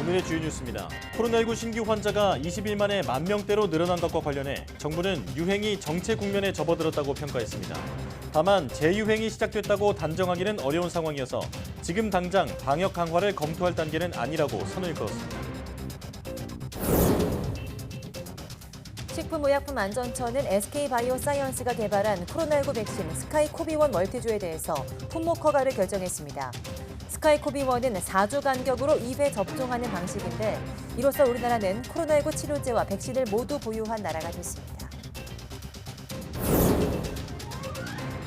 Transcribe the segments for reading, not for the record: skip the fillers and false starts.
오늘의 주요 뉴스입니다. 코로나19 신규 환자가 20일 만에 10,000명대로 늘어난 것과 관련해 정부는 유행이 정체 국면에 접어들었다고 평가했습니다. 다만 재유행이 시작됐다고 단정하기는 어려운 상황이어서 지금 당장 방역 강화를 검토할 단계는 아니라고 선을 그었습니다. 식품의약품안전처는 SK바이오사이언스가 개발한 코로나19 백신 스카이코비1 멀티주에 대해서 품목 허가를 결정했습니다. 스카이코비1은 4주 간격으로 2회 접종하는 방식인데 이로써 우리나라는 코로나19 치료제와 백신을 모두 보유한 나라가 됐습니다.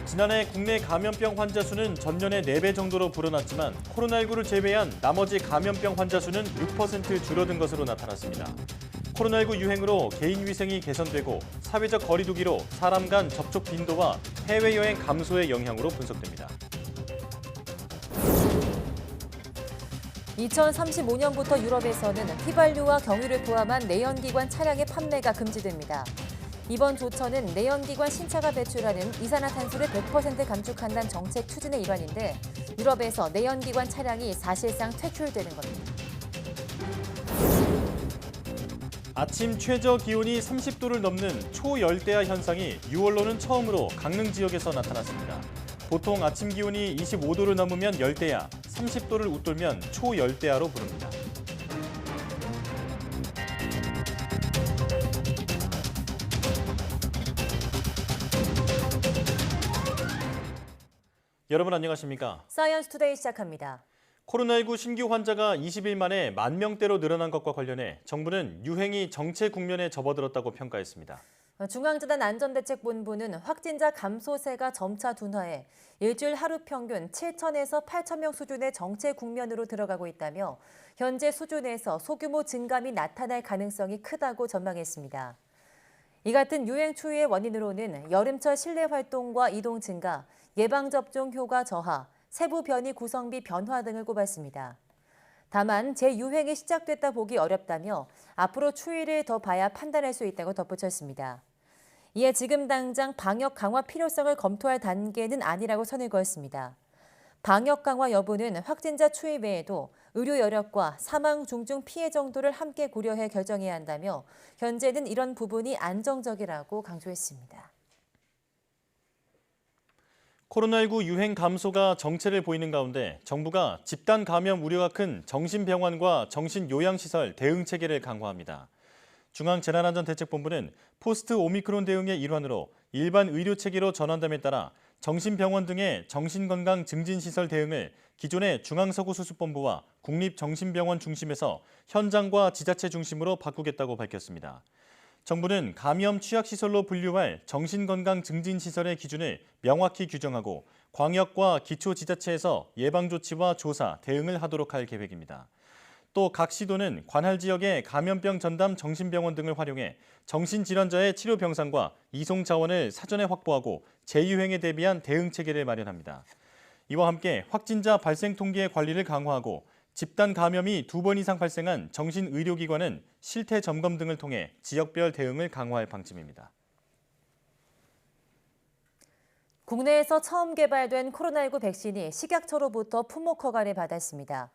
지난해 국내 감염병 환자 수는 전년의 4배 정도로 불어났지만 코로나19를 제외한 나머지 감염병 환자 수는 6% 줄어든 것으로 나타났습니다. 코로나19 유행으로 개인 위생이 개선되고 사회적 거리 두기로 사람 간 접촉 빈도와 해외여행 감소의 영향으로 분석됩니다. 2035년부터 유럽에서는 휘발유와 경유를 포함한 내연기관 차량의 판매가 금지됩니다. 이번 조처는 내연기관 신차가 배출하는 이산화탄소를 100% 감축한다는 정책 추진의 일환인데 유럽에서 내연기관 차량이 사실상 퇴출되는 겁니다. 아침 최저 기온이 30도를 넘는 초열대야 현상이 6월로는 처음으로 강릉 지역에서 나타났습니다. 보통 아침 기온이 25도를 넘으면 열대야, 30도를 웃돌면 초열대야로 부릅니다. 여러분 안녕하십니까? 사이언스 투데이 시작합니다. 코로나19 신규 환자가 20일 만에 10,000명대로 늘어난 것과 관련해 정부는 유행이 정체 국면에 접어들었다고 평가했습니다. 중앙재난안전대책본부는 확진자 감소세가 점차 둔화해 일주일 하루 평균 7,000에서 8,000명 수준의 정체 국면으로 들어가고 있다며 현재 수준에서 소규모 증감이 나타날 가능성이 크다고 전망했습니다. 이 같은 유행 추이의 원인으로는 여름철 실내 활동과 이동 증가, 예방접종 효과 저하, 세부 변이 구성비 변화 등을 꼽았습니다. 다만 재유행이 시작됐다 보기 어렵다며 앞으로 추이를 더 봐야 판단할 수 있다고 덧붙였습니다. 이에 지금 당장 방역 강화 필요성을 검토할 단계는 아니라고 선을 그었습니다. 방역 강화 여부는 확진자 추이 외에도 의료 여력과 사망 중증 피해 정도를 함께 고려해 결정해야 한다며 현재는 이런 부분이 안정적이라고 강조했습니다. 코로나19 유행 감소가 정체를 보이는 가운데 정부가 집단 감염 우려가 큰 정신병원과 정신요양시설 대응 체계를 강화합니다. 중앙재난안전대책본부는 포스트 오미크론 대응의 일환으로 일반 의료 체계로 전환됨에 따라 정신병원 등의 정신건강 증진시설 대응을 기존의 중앙서구수습본부와 국립정신병원 중심에서 현장과 지자체 중심으로 바꾸겠다고 밝혔습니다. 정부는 감염 취약시설로 분류할 정신건강 증진시설의 기준을 명확히 규정하고 광역과 기초지자체에서 예방조치와 조사, 대응을 하도록 할 계획입니다. 또 각 시도는 관할 지역의 감염병 전담 정신병원 등을 활용해 정신질환자의 치료 병상과 이송 자원을 사전에 확보하고 재유행에 대비한 대응 체계를 마련합니다. 이와 함께 확진자 발생 통계의 관리를 강화하고 집단 감염이 2번 이상 발생한 정신의료기관은 실태 점검 등을 통해 지역별 대응을 강화할 방침입니다. 국내에서 처음 개발된 코로나19 백신이 식약처로부터 품목 허가를 받았습니다.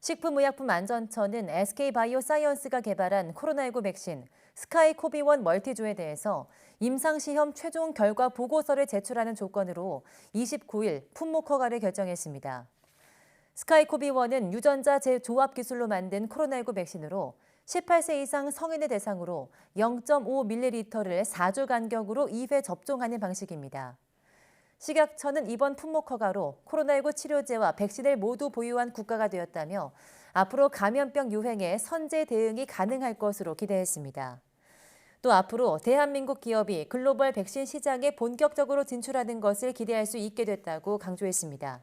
식품의약품안전처는 SK바이오사이언스가 개발한 코로나19 백신 스카이코비1 멀티주에 대해서 임상시험 최종 결과 보고서를 제출하는 조건으로 29일 품목 허가를 결정했습니다. 스카이코비1은 유전자 재조합 기술로 만든 코로나19 백신으로 18세 이상 성인을 대상으로 0.5ml를 4주 간격으로 2회 접종하는 방식입니다. 식약처는 이번 품목 허가로 코로나19 치료제와 백신을 모두 보유한 국가가 되었다며 앞으로 감염병 유행에 선제 대응이 가능할 것으로 기대했습니다. 또 앞으로 대한민국 기업이 글로벌 백신 시장에 본격적으로 진출하는 것을 기대할 수 있게 됐다고 강조했습니다.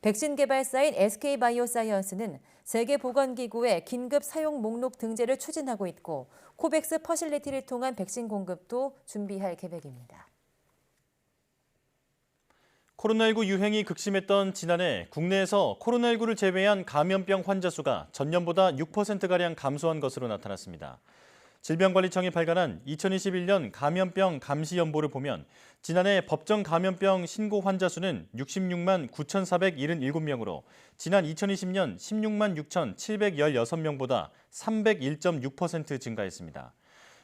백신 개발사인 SK바이오사이언스는 세계보건기구의 긴급 사용 목록 등재를 추진하고 있고 코백스 퍼실리티를 통한 백신 공급도 준비할 계획입니다. 코로나19 유행이 극심했던 지난해 국내에서 코로나19를 제외한 감염병 환자 수가 전년보다 6%가량 감소한 것으로 나타났습니다. 질병관리청이 발간한 2021년 감염병 감시 연보를 보면 지난해 법정 감염병 신고 환자 수는 66만 9,477명으로 지난 2020년 16만 6,716명보다 301.6% 증가했습니다.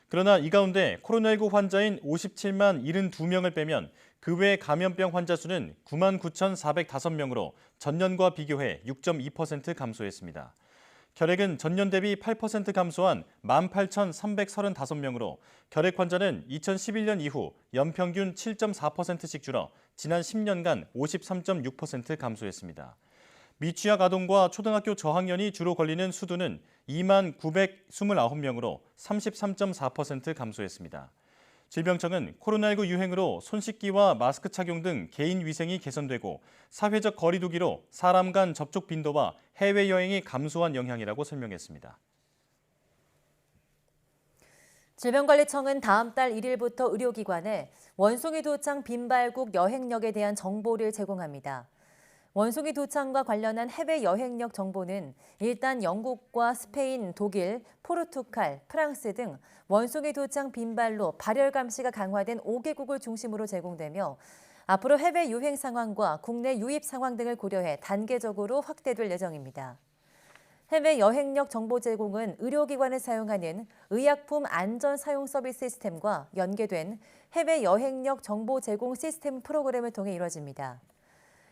그러나 이 가운데 코로나19 환자인 57만 72명을 빼면 그 외 감염병 환자 수는 9만 9,405명으로 전년과 비교해 6.2% 감소했습니다. 결핵은 전년 대비 8% 감소한 18,335명으로 결핵 환자는 2011년 이후 연평균 7.4%씩 줄어 지난 10년간 53.6% 감소했습니다. 미취학 아동과 초등학교 저학년이 주로 걸리는 수두는 2만 929명으로 33.4% 감소했습니다. 질병청은 코로나19 유행으로 손 씻기와 마스크 착용 등 개인 위생이 개선되고 사회적 거리 두기로 사람 간 접촉 빈도와 해외여행이 감소한 영향이라고 설명했습니다. 질병관리청은 다음 달 1일부터 의료기관에 원숭이 도창 빈발국 여행력에 대한 정보를 제공합니다. 원숭이 도창과 관련한 해외 여행력 정보는 일단 영국과 스페인, 독일, 포르투갈, 프랑스 등 원숭이 도창 빈발로 발열 감시가 강화된 5개국을 중심으로 제공되며 앞으로 해외 유행 상황과 국내 유입 상황 등을 고려해 단계적으로 확대될 예정입니다. 해외 여행력 정보 제공은 의료기관에 사용하는 의약품 안전 사용 서비스 시스템과 연계된 해외 여행력 정보 제공 시스템 프로그램을 통해 이뤄집니다.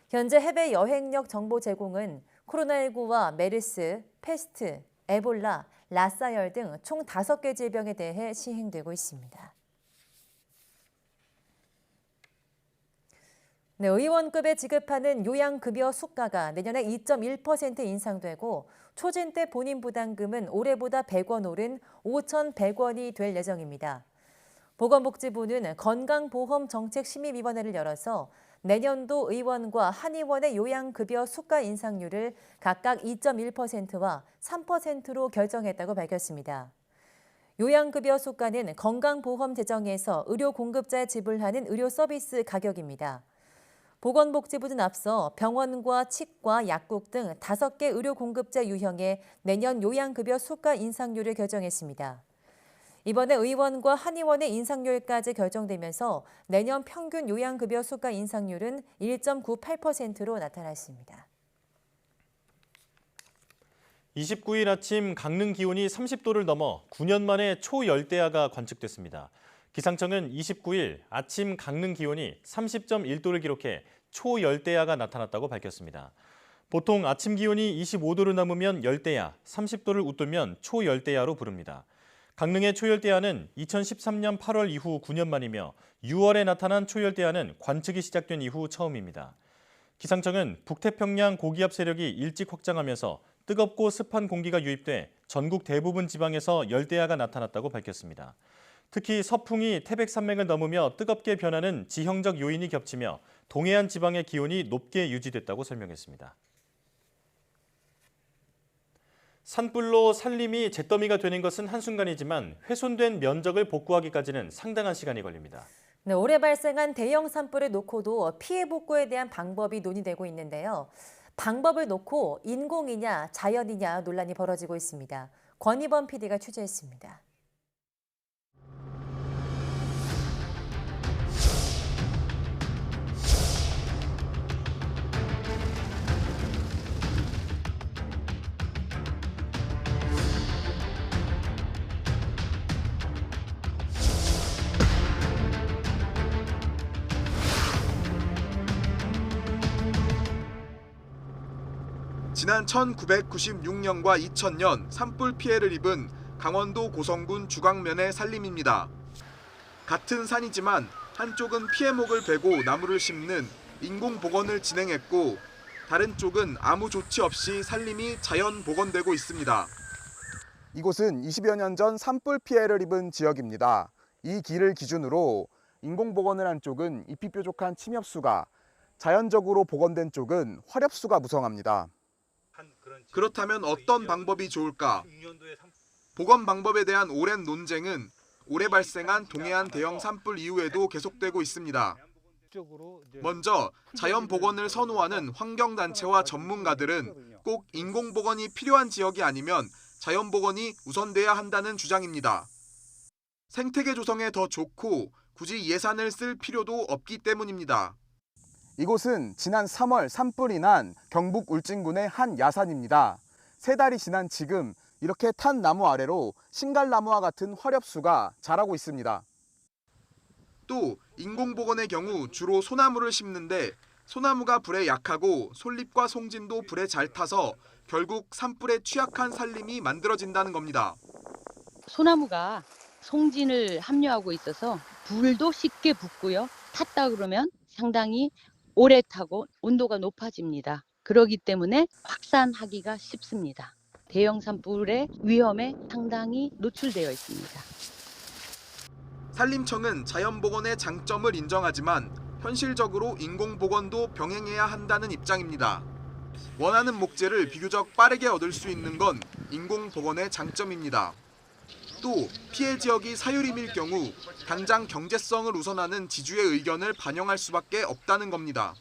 현재 해외 여행력 정보 제공은 코로나19와 메르스, 패스트, 에볼라, 라사열 등 총 5개 질병에 대해 시행되고 있습니다. 네, 의원급에 지급하는 요양급여 수가가 내년에 2.1% 인상되고 초진 때 본인 부담금은 올해보다 100원 오른 5,100원이 될 예정입니다. 보건복지부는 건강보험정책심의위원회를 열어서 내년도 의원과 한의원의 요양급여 수가 인상률을 각각 2.1%와 3%로 결정했다고 밝혔습니다. 요양급여 수가는 건강보험 재정에서 의료 공급자에 지불하는 의료 서비스 가격입니다. 보건복지부는 앞서 병원과 치과, 약국 등 5개 의료 공급자 유형의 내년 요양급여 수가 인상률을 결정했습니다. 이번에 의원과 한의원의 인상률까지 결정되면서 내년 평균 요양급여 수가 인상률은 1.98%로 나타났습니다. 29일 아침 강릉 기온이 30도를 넘어 9년 만에 초열대야가 관측됐습니다. 기상청은 29일 아침 강릉 기온이 30.1도를 기록해 초열대야가 나타났다고 밝혔습니다. 보통 아침 기온이 25도를 넘으면 열대야, 30도를 웃돌면 초열대야로 부릅니다. 강릉의 초열대야는 2013년 8월 이후 9년 만이며 6월에 나타난 초열대야는 관측이 시작된 이후 처음입니다. 기상청은 북태평양 고기압 세력이 일찍 확장하면서 뜨겁고 습한 공기가 유입돼 전국 대부분 지방에서 열대야가 나타났다고 밝혔습니다. 특히 서풍이 태백산맥을 넘으며 뜨겁게 변하는 지형적 요인이 겹치며 동해안 지방의 기온이 높게 유지됐다고 설명했습니다. 산불로 산림이 잿더미가 되는 것은 한순간이지만 훼손된 면적을 복구하기까지는 상당한 시간이 걸립니다. 네, 올해 발생한 대형 산불을 놓고도 피해 복구에 대한 방법이 논의되고 있는데요. 방법을 놓고 인공이냐 자연이냐 논란이 벌어지고 있습니다. 권희범 PD가 취재했습니다. 지난 1996년과 2000년 산불 피해를 입은 강원도 고성군 주광면의 산림입니다. 같은 산이지만 한쪽은 피해목을 베고 나무를 심는 인공 복원을 진행했고 다른 쪽은 아무 조치 없이 산림이 자연 복원되고 있습니다. 이곳은 20여 년 전 산불 피해를 입은 지역입니다. 이 길을 기준으로 인공 복원을 한 쪽은 잎이 뾰족한 침엽수가, 자연적으로 복원된 쪽은 화렵수가 무성합니다. 그렇다면 어떤 방법이 좋을까? 복원 방법에 대한 오랜 논쟁은 올해 발생한 동해안 대형 산불 이후에도 계속되고 있습니다. 먼저 자연 복원을 선호하는 환경단체와 전문가들은 꼭 인공 복원이 필요한 지역이 아니면 자연 복원이 우선돼야 한다는 주장입니다. 생태계 조성에 더 좋고 굳이 예산을 쓸 필요도 없기 때문입니다. 이곳은 지난 3월 산불이 난 경북 울진군의 한 야산입니다. 3달이 지난 지금 이렇게 탄 나무 아래로 신갈나무와 같은 화렵수가 자라고 있습니다. 또 인공복원의 경우 주로 소나무를 심는데 소나무가 불에 약하고 솔잎과 송진도 불에 잘 타서 결국 산불에 취약한 산림이 만들어진다는 겁니다. 소나무가 송진을 함유하고 있어서 불도 쉽게 붙고요. 탔다 그러면 상당히 오래 타고 온도가 높아집니다. 그렇기 때문에 확산하기가 쉽습니다. 대형 산불의 위험에 상당히 노출되어 있습니다. 산림청은 자연복원의 장점을 인정하지만 현실적으로 인공복원도 병행해야 한다는 입장입니다. 원하는 목재를 비교적 빠르게 얻을 수 있는 건 인공복원의 장점입니다. 또 피해 지역이 사유림일 경우 당장 경제성을 우선하는 지주의 의견을 반영할 수밖에 없다는 겁니다.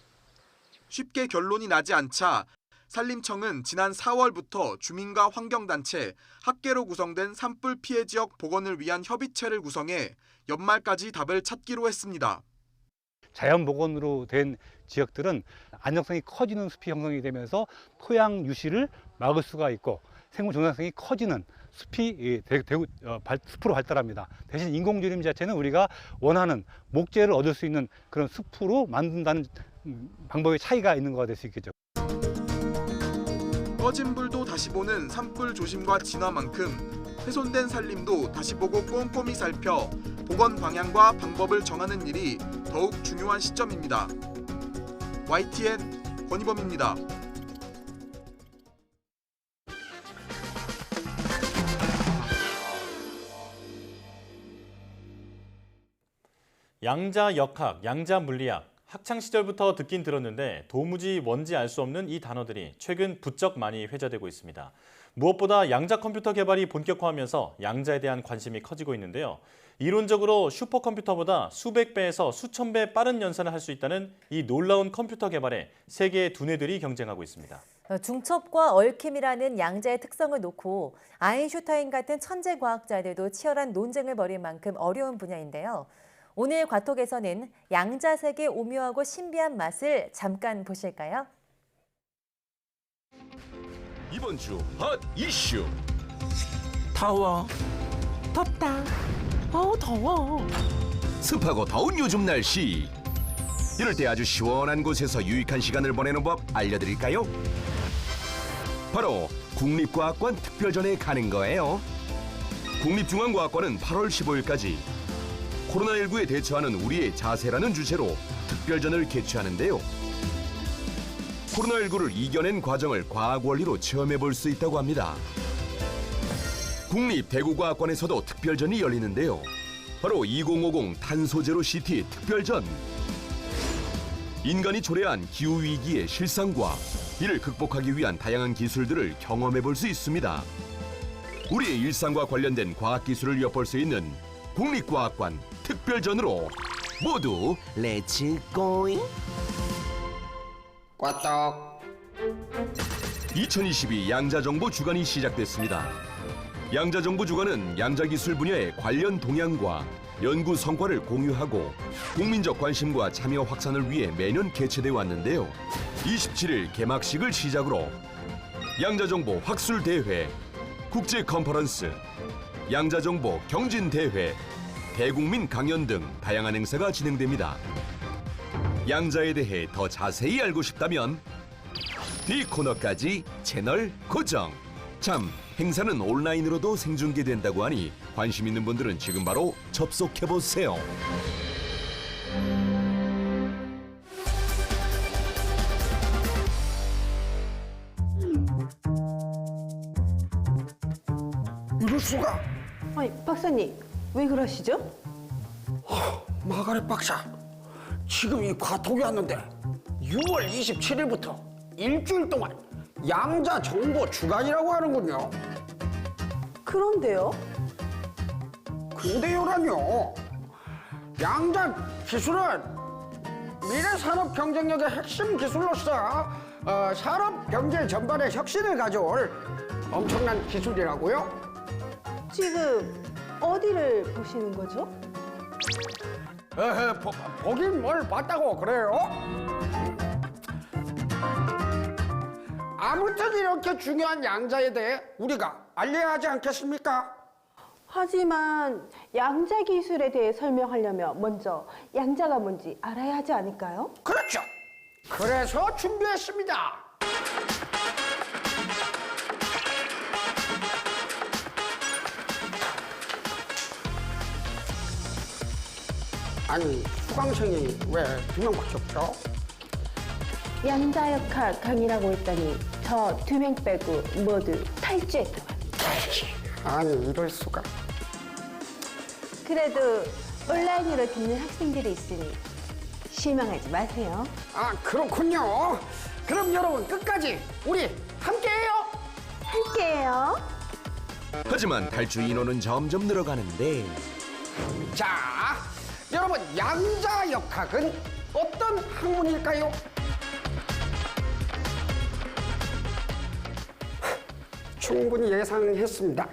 쉽게 결론이 나지 않자 산림청은 지난 4월부터 주민과 환경단체, 학계로 구성된 산불 피해 지역 복원을 위한 협의체를 구성해 연말까지 답을 찾기로 했습니다. 자연복원으로 된 지역들은 안정성이 커지는 숲이 형성이 되면서 토양 유실을 막을 수가 있고 생물 종양성이 커지는 숲이 숲으로 발달합니다. 대신 인공조림 자체는 우리가 원하는 목재를 얻을 수 있는 그런 숲으로 만든다는 방법의 차이가 있는 거가 될 수 있겠죠. 꺼진 불도 다시 보는 산불 조심과 진화만큼 훼손된 산림도 다시 보고 꼼꼼히 살펴 복원 방향과 방법을 정하는 일이 더욱 중요한 시점입니다. YTN 권희범입니다. 양자 역학, 양자 물리학, 학창 시절부터 듣긴 들었는데 도무지 뭔지 알 수 없는 이 단어들이 최근 부쩍 많이 회자되고 있습니다. 무엇보다 양자 컴퓨터 개발이 본격화하면서 양자에 대한 관심이 커지고 있는데요. 이론적으로 슈퍼컴퓨터보다 수백 배에서 수천 배 빠른 연산을 할 수 있다는 이 놀라운 컴퓨터 개발에 세계의 두뇌들이 경쟁하고 있습니다. 중첩과 얽힘이라는 양자의 특성을 놓고 아인슈타인 같은 천재 과학자들도 치열한 논쟁을 벌일 만큼 어려운 분야인데요. 오늘 과톡에서는 양자색의 오묘하고 신비한 맛을 잠깐 보실까요? 이번 주 핫 이슈. 더워. 덥다. 더워. 습하고 더운 요즘 날씨. 이럴 때 아주 시원한 곳에서 유익한 시간을 보내는 법 알려드릴까요? 바로 국립과학관 특별전에 가는 거예요. 국립중앙과학관은 8월 15일까지 코로나19에 대처하는 우리의 자세라는 주제로 특별전을 개최하는데요. 코로나19를 이겨낸 과정을 과학 원리로 체험해 볼 수 있다고 합니다. 국립대구과학관에서도 특별전이 열리는데요. 바로 2050 탄소제로 시티 특별전. 인간이 초래한 기후위기의 실상과 이를 극복하기 위한 다양한 기술들을 경험해 볼 수 있습니다. 우리의 일상과 관련된 과학기술을 엿볼 수 있는 국립과학관 특별전으로 모두 렛츠 고잉! 꽈떡. 2022 양자정보 주간이 시작됐습니다. 양자정보 주간은 양자기술 분야의 관련 동향과 연구 성과를 공유하고 국민적 관심과 참여 확산을 위해 매년 개최돼 왔는데요. 27일 개막식을 시작으로 양자정보 학술대회, 국제 컨퍼런스, 양자정보 경진대회, 대국민 강연 등 다양한 행사가 진행됩니다. 양자에 대해 더 자세히 알고 싶다면 이 코너까지 채널 고정. 참, 행사는 온라인으로도 생중계된다고 하니 관심 있는 분들은 지금 바로 접속해보세요. 이럴 수가. 아니, 박사님, 왜 그러시죠? 마가렛 박사, 지금 이 과톡이 왔는데 6월 27일부터 일주일 동안 양자 정보 주간이라고 하는군요. 그런데요? 근데요라뇨. 양자 기술은 미래 산업 경쟁력의 핵심 기술로서 산업 경제 전반의 혁신을 가져올 엄청난 기술이라고요. 지금 어디를 보시는 거죠? 보긴 뭘 봤다고 그래요? 아무튼 이렇게 중요한 양자에 대해 우리가 알려야 하지 않겠습니까? 하지만 양자 기술에 대해 설명하려면 먼저 양자가 뭔지 알아야 하지 않을까요? 그렇죠. 그래서 준비했습니다. 아니, 수강생이 왜 2명밖에 없죠? 양자역학 강의라고 했더니 저 2명 빼고 모두 탈주했더만. 아니, 이럴 수가. 그래도 온라인으로 듣는 학생들이 있으니 실망하지 마세요. 아, 그렇군요. 그럼 여러분 끝까지 우리 함께해요. 할게요. 하지만 탈주 인원은 점점 늘어가는데 자, 여러분 양자역학은 어떤 학문일까요? 충분히 예상했습니다.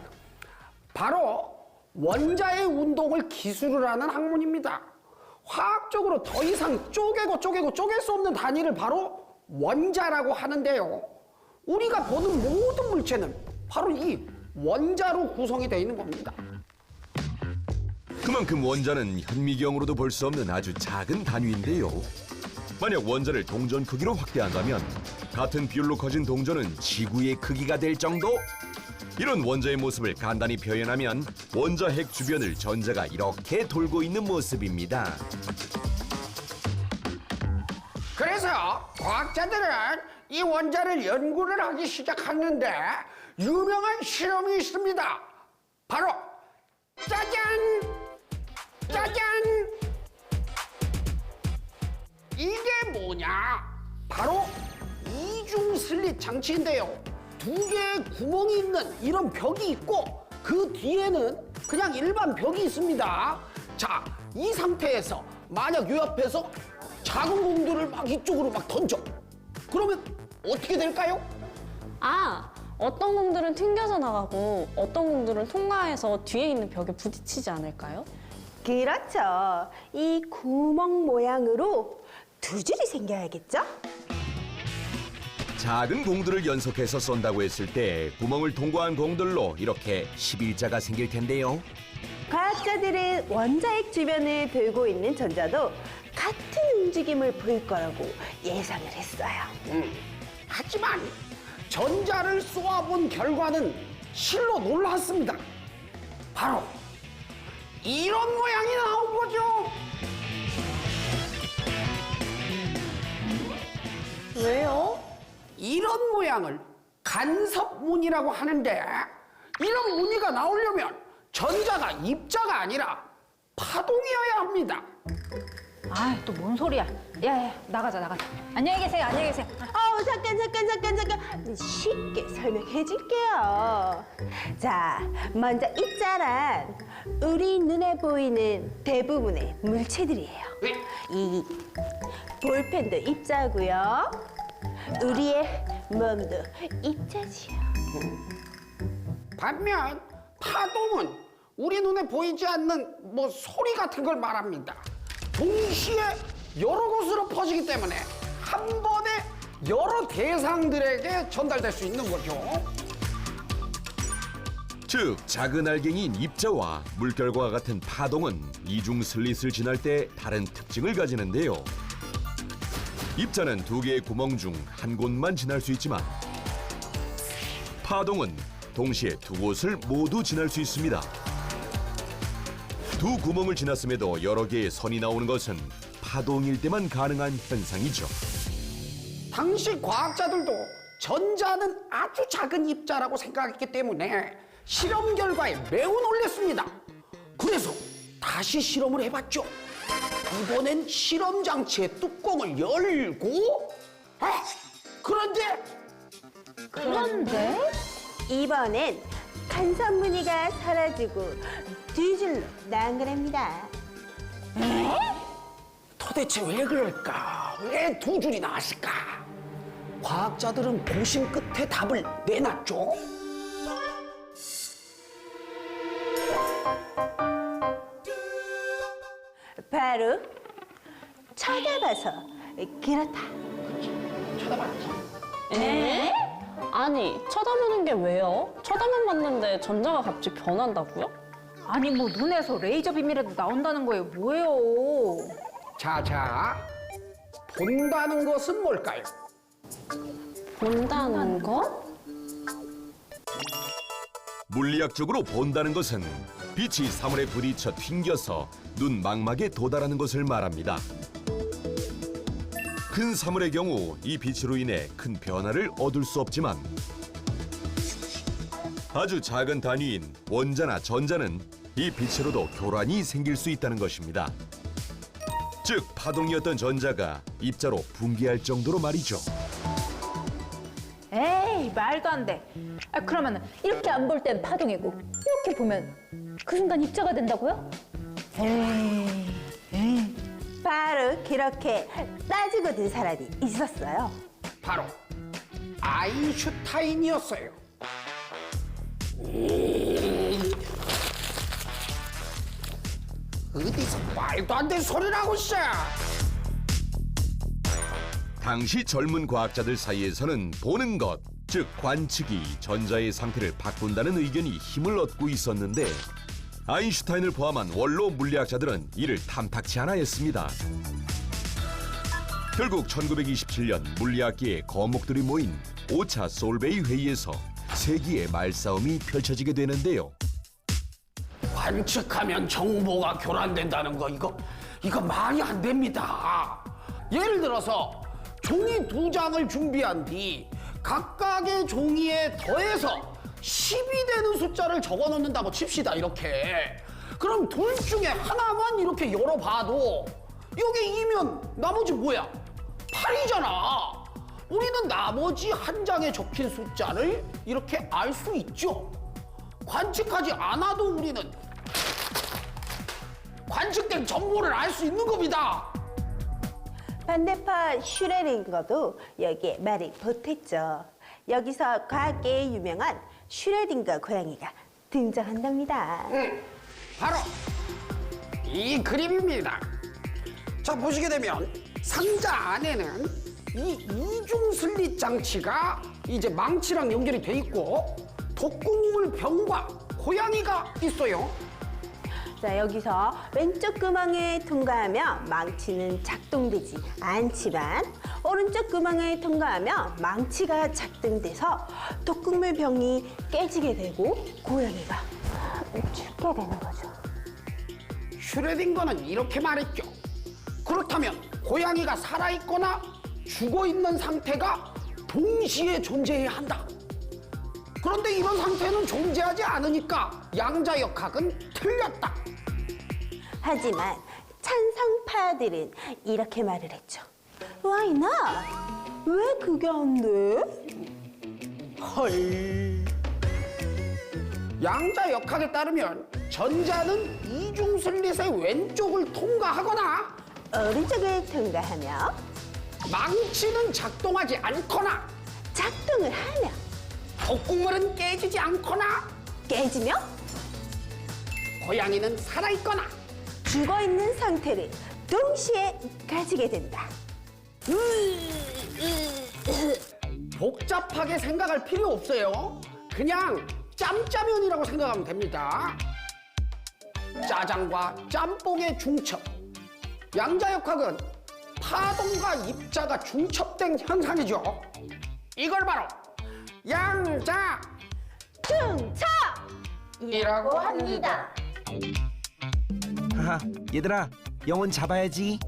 바로 원자의 운동을 기술을 하는 학문입니다. 화학적으로 더 이상 쪼갤 수 없는 단위를 바로 원자라고 하는데요. 우리가 보는 모든 물체는 바로 이 원자로 구성이 되어 있는 겁니다. 그만큼 원자는 현미경으로도 볼 수 없는 아주 작은 단위인데요. 만약 원자를 동전 크기로 확대한다면 같은 비율로 커진 동전은 지구의 크기가 될 정도? 이런 원자의 모습을 간단히 표현하면 원자 핵 주변을 전자가 이렇게 돌고 있는 모습입니다. 그래서 과학자들은 이 원자를 연구를 하기 시작했는데 유명한 실험이 있습니다. 바로 짜잔! 짜잔! 이게 뭐냐? 바로 이중 슬릿 장치인데요. 2개의 구멍이 있는 이런 벽이 있고 그 뒤에는 그냥 일반 벽이 있습니다. 자, 이 상태에서 만약 요 앞에서 작은 공들을 막 이쪽으로 막 던져. 그러면 어떻게 될까요? 아, 어떤 공들은 튕겨서 나가고 어떤 공들은 통과해서 뒤에 있는 벽에 부딪히지 않을까요? 그렇죠. 이 구멍 모양으로 2줄이 생겨야겠죠? 작은 공들을 연속해서 쏜다고 했을 때 구멍을 통과한 공들로 이렇게 11자가 생길 텐데요. 과학자들은 원자핵 주변을 돌고 있는 전자도 같은 움직임을 보일 거라고 예상을 했어요. 하지만 전자를 쏘아본 결과는 실로 놀랐습니다. 바로 이런 모양이 나온 거죠. 왜요? 이런 모양을 간섭무늬라고 하는데 이런 무늬가 나오려면 전자가 입자가 아니라 파동이어야 합니다. 아, 또 뭔 소리야? 야, 나가자. 안녕히 계세요. 잠깐. 쉽게 설명해 줄게요. 자, 먼저 입자란 우리 눈에 보이는 대부분의 물체들이에요. 이 볼펜도 입자고요. 우리의 몸도 입자지요. 반면 파동은 우리 눈에 보이지 않는 뭐 소리 같은 걸 말합니다. 동시에 여러 곳으로 퍼지기 때문에 한 번에 여러 대상들에게 전달될 수 있는 거죠. 즉 작은 알갱이인 입자와 물결과 같은 파동은 이중 슬릿을 지날 때 다른 특징을 가지는데요. 입자는 2개의 구멍 중 한 곳만 지날 수 있지만 파동은 동시에 2곳을 모두 지날 수 있습니다. 2 구멍을 지났음에도 여러 개의 선이 나오는 것은 파동일 때만 가능한 현상이죠. 당시 과학자들도 전자는 아주 작은 입자라고 생각했기 때문에 실험 결과에 매우 놀랐습니다. 그래서 다시 실험을 해봤죠. 이번엔 실험 장치의 뚜껑을 열고 그런데 이번엔 간섭 무늬가 사라지고 2줄로 나온 거랍니다. 도대체 왜 그럴까? 왜 2줄이 나왔을까? 과학자들은 고심 끝에 답을 내놨죠. 바로 쳐다봐서 그렇다. 쳐다봤지. 에? 아니, 쳐다보는 게 왜요? 쳐다만 봤는데 전자가 갑자기 변한다고요? 아니 뭐 눈에서 레이저 빔이라도 나온다는 거예요. 뭐예요? 자, 본다는 것은 뭘까요? 본다는 거? 물리학적으로 본다는 것은 빛이 사물에 부딪혀 튕겨서 눈 망막에 도달하는 것을 말합니다. 큰 사물의 경우 이 빛으로 인해 큰 변화를 얻을 수 없지만 아주 작은 단위인 원자나 전자는 이 빛으로도 교란이 생길 수 있다는 것입니다. 즉 파동이었던 전자가 입자로 붕괴할 정도로 말이죠. 에이 말도 안 돼. 그러면 이렇게 안 볼 땐 파동이고 이렇게 보면 그 순간 입자가 된다고요? 에이. 바로 그렇게 따지고 든 사람이 있었어요. 바로 아인슈타인이었어요. 어디서 말도 안 되는 소리를 하고 있어. 당시 젊은 과학자들 사이에서는 보는 것, 즉 관측이 전자의 상태를 바꾼다는 의견이 힘을 얻고 있었는데 아인슈타인을 포함한 원로 물리학자들은 이를 탐탁치 않아 했습니다. 결국 1927년 물리학계의 거목들이 모인 5차 솔베이 회의에서 세기의 말싸움이 펼쳐지게 되는데요. 관측하면 정보가 교란된다는 거 이거 말이 안 됩니다. 예를 들어서 종이 2장을 준비한 뒤 각각의 종이에 더해서 10이 되는 숫자를 적어 놓는다고 칩시다. 이렇게. 그럼 둘 중에 하나만 이렇게 열어봐도 여기 2면 나머지 뭐야? 8이잖아. 우리는 나머지 한 장에 적힌 숫자를 이렇게 알 수 있죠. 관측하지 않아도 우리는 관측된 정보를 알 수 있는 겁니다. 반대파 슈레딩거도 여기에 말을 못했죠. 여기서 과학계에 유명한 슈레딩거 고양이가 등장한답니다. 바로 이 그림입니다. 자, 보시게 되면 상자 안에는 이 이중 슬릿 장치가 이제 망치랑 연결이 돼 있고 독극물 병과 고양이가 있어요. 자, 여기서 왼쪽 구멍에 통과하면 망치는 작동되지 않지만 오른쪽 구멍에 통과하면 망치가 작동돼서 독극물 병이 깨지게 되고 고양이가 죽게 되는 거죠. 슈레딩거는 이렇게 말했죠. 그렇다면 고양이가 살아있거나 죽어있는 상태가 동시에 존재해야 한다. 그런데 이런 상태는 존재하지 않으니까 양자역학은 틀렸다. 하지만 찬성파들은 이렇게 말을 했죠. Why not? 왜 그게 안 돼? 헐. 양자역학에 따르면 전자는 이중슬릿의 왼쪽을 통과하거나 오른쪽을 통과하며 망치는 작동하지 않거나 작동을 하며 독극물은 깨지지 않거나 깨지며 고양이는 살아있거나 죽어있는 상태를 동시에 가지게 된다. 복잡하게 생각할 필요 없어요. 그냥 짬짜면이라고 생각하면 됩니다. 짜장과 짬뽕의 중첩. 양자역학은 파동과 입자가 중첩된 현상이죠. 이걸 바로 양자 중첩이라고 합니다. 하하, 얘들아, 영혼 잡아야지.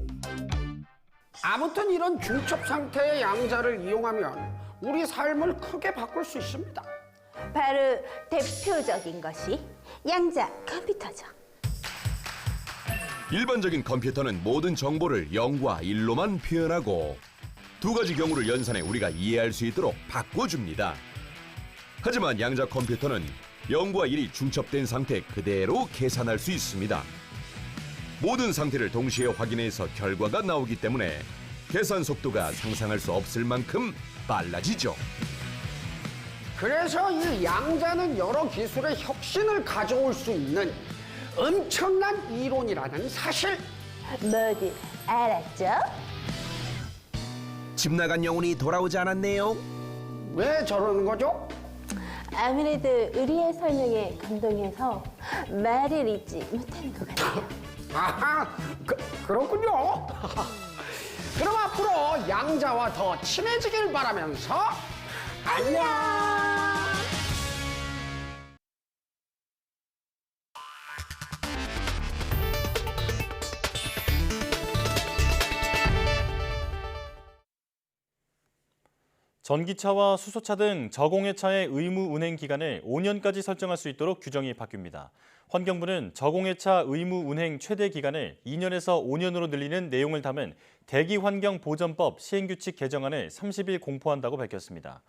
아무튼 이런 중첩 상태의 양자를 이용하면 우리 삶을 크게 바꿀 수 있습니다. 바로 대표적인 것이 양자 컴퓨터죠. 일반적인 컴퓨터는 모든 정보를 0과 1로만 표현하고 두 가지 경우를 연산해 우리가 이해할 수 있도록 바꿔줍니다. 하지만 양자 컴퓨터는 0과 1이 중첩된 상태 그대로 계산할 수 있습니다. 모든 상태를 동시에 확인해서 결과가 나오기 때문에 계산 속도가 상상할 수 없을 만큼 빨라지죠. 그래서 이 양자는 여러 기술의 혁신을 가져올 수 있는 엄청난 이론이라는 사실. 모두 알았죠? 집 나간 영혼이 돌아오지 않았네요. 왜 저러는 거죠? 아무래도 우리의 설명에 감동해서 말을 잇지 못하는 것 같아요. 아하, 그렇군요. 그럼 앞으로 양자와 더 친해지길 바라면서 안녕. 전기차와 수소차 등 저공해차의 의무 운행 기간을 5년까지 설정할 수 있도록 규정이 바뀝니다. 환경부는 저공해차 의무 운행 최대 기간을 2년에서 5년으로 늘리는 내용을 담은 대기환경보전법 시행규칙 개정안을 30일 공포한다고 밝혔습니다.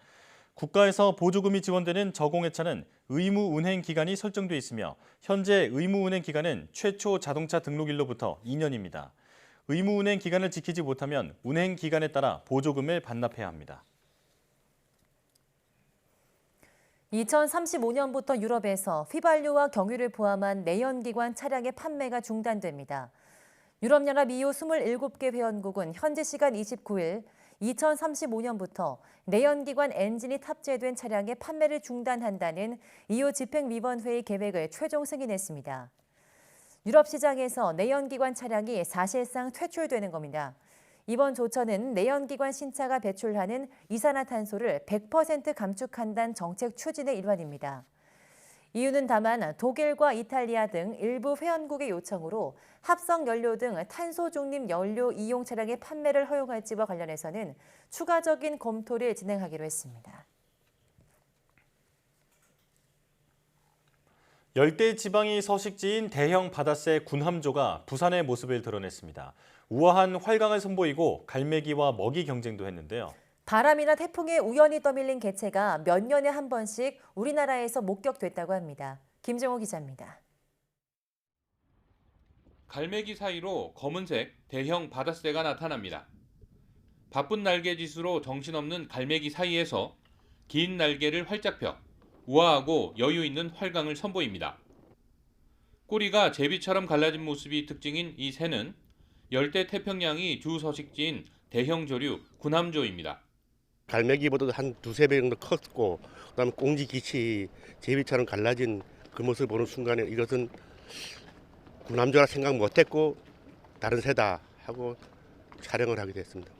국가에서 보조금이 지원되는 저공해차는 의무 운행 기간이 설정돼 있으며 현재 의무 운행 기간은 최초 자동차 등록일로부터 2년입니다. 의무 운행 기간을 지키지 못하면 운행 기간에 따라 보조금을 반납해야 합니다. 2035년부터 유럽에서 휘발유와 경유를 포함한 내연기관 차량의 판매가 중단됩니다. 유럽연합 EU 27개 회원국은 현지 시간 29일 2035년부터 내연기관 엔진이 탑재된 차량의 판매를 중단한다는 EU 집행위원회의 계획을 최종 승인했습니다. 유럽 시장에서 내연기관 차량이 사실상 퇴출되는 겁니다. 이번 조처는 내연기관 신차가 배출하는 이산화탄소를 100% 감축한다는 정책 추진의 일환입니다. EU는 다만 독일과 이탈리아 등 일부 회원국의 요청으로 합성 연료 등 탄소 중립 연료 이용 차량의 판매를 허용할지와 관련해서는 추가적인 검토를 진행하기로 했습니다. 열대 지방이 서식지인 대형 바다새 군함조가 부산의 모습을 드러냈습니다. 우아한 활강을 선보이고 갈매기와 먹이 경쟁도 했는데요. 바람이나 태풍에 우연히 떠밀린 개체가 몇 년에 한 번씩 우리나라에서 목격됐다고 합니다. 김정호 기자입니다. 갈매기 사이로 검은색 대형 바다새가 나타납니다. 바쁜 날개짓으로 정신없는 갈매기 사이에서 긴 날개를 활짝 펴 우아하고 여유 있는 활강을 선보입니다. 꼬리가 제비처럼 갈라진 모습이 특징인 이 새는 열대 태평양이 주 서식지인 대형 조류 군함조입니다. 갈매기보다도 한 두세 배 정도 컸고 그다음에 꽁지 깃이 제비처럼 갈라진 그 모습을 보는 순간에 이것은 군함조라 생각 못했고 다른 새다 하고 촬영을 하게 됐습니다.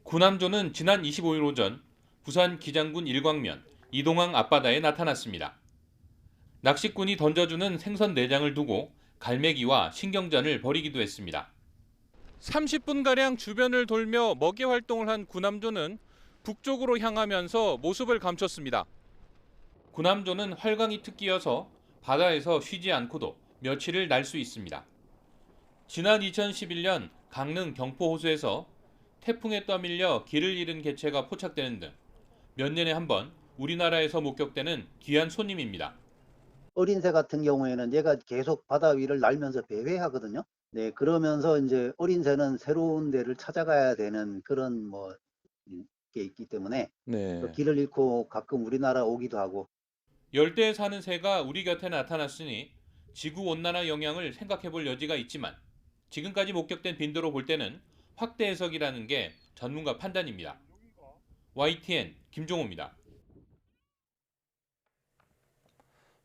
군함조는 지난 25일 오전 부산 기장군 일광면 이동항 앞바다에 나타났습니다. 낚시꾼이 던져주는 생선 내장을 두고 갈매기와 신경전을 벌이기도 했습니다. 30분가량 주변을 돌며 먹이 활동을 한 군함조는 북쪽으로 향하면서 모습을 감췄습니다. 군함조는 활강이 특기여서 바다에서 쉬지 않고도 며칠을 날 수 있습니다. 지난 2011년 강릉 경포호수에서 태풍에 떠밀려 길을 잃은 개체가 포착되는 등 몇 년에 한 번 우리나라에서 목격되는 귀한 손님입니다. 어린 새 같은 경우에는 얘가 계속 바다 위를 날면서 배회하거든요. 네, 그러면서 이제 어린 새는 새로운 데를 찾아가야 되는 그런 게 있기 때문에 길을 잃고 가끔 우리나라 오기도 하고. 열대에 사는 새가 우리 곁에 나타났으니 지구 온난화 영향을 생각해 볼 여지가 있지만 지금까지 목격된 빈도로 볼 때는 확대 해석이라는 게 전문가 판단입니다. YTN 김종호입니다.